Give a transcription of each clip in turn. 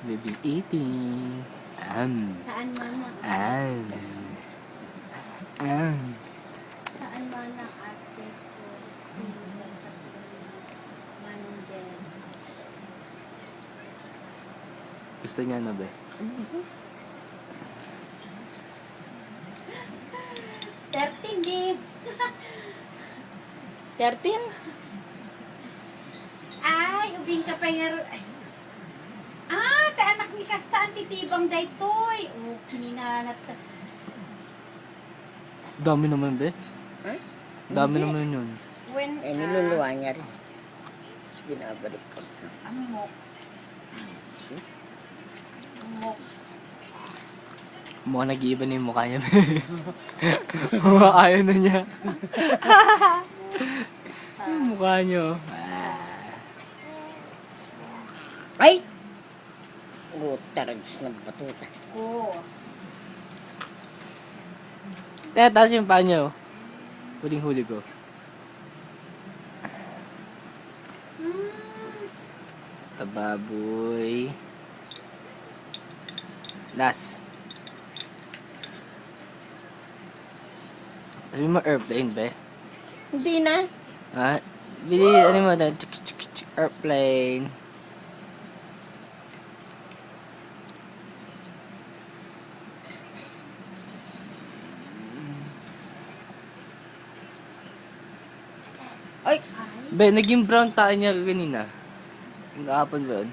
Baby's eating. Saan man na? Saan man na ate ko sila sa Manungel. Gusto niya na ba? 13 di. 13? Ay, ubing ka pa nga. Ta anak ni Kasta ang titibang daytoy. Kininanat ka. Dami naman ba? Huh? Dami Hindi. naman yun. When Niluluwa niya rin. Tapos binabalik ko. ang mok. See? Ang mok. Mukhang nag-iiba na yung mukha niya. Ayaw na niya. Yung mukha niyo. Ay! Tarags na batuta. Ko. Teka, taas yung paa niyo. Huling-huli ko. Tababoy. Last. Sabi mo airplane ba? Hindi na. Ha? Bili, ano mo na? Airplane. Ay! Be, naging brown tayo niya kanina. Yung apple ba yun?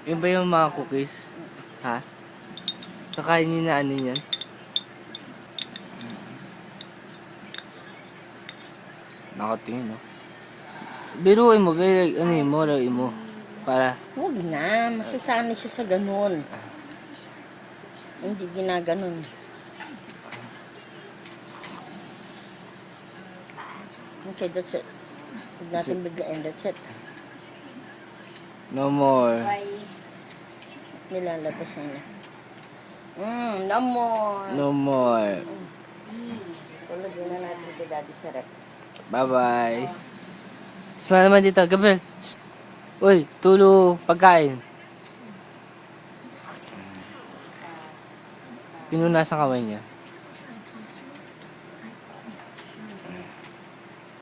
Yun ba yung mga cookies? Ha? Kakain niyo na ano yan? Nakatingin, no? Biruin mo, be, ano yun mo, lagay mo. Para, Huwag na. Masasanay siya sa ganun. Hindi ginaganon. Okay, that's it. Huwag natin biglain. That's it. no more. Bye. Nilalabas na niya. No more. No more. Tulogin na natin kay Daddy sa rep. Bye-bye. Smile naman dito, Gabriel. Shh. Uy, tulo, pagkain. Pinunas ang kamay niya.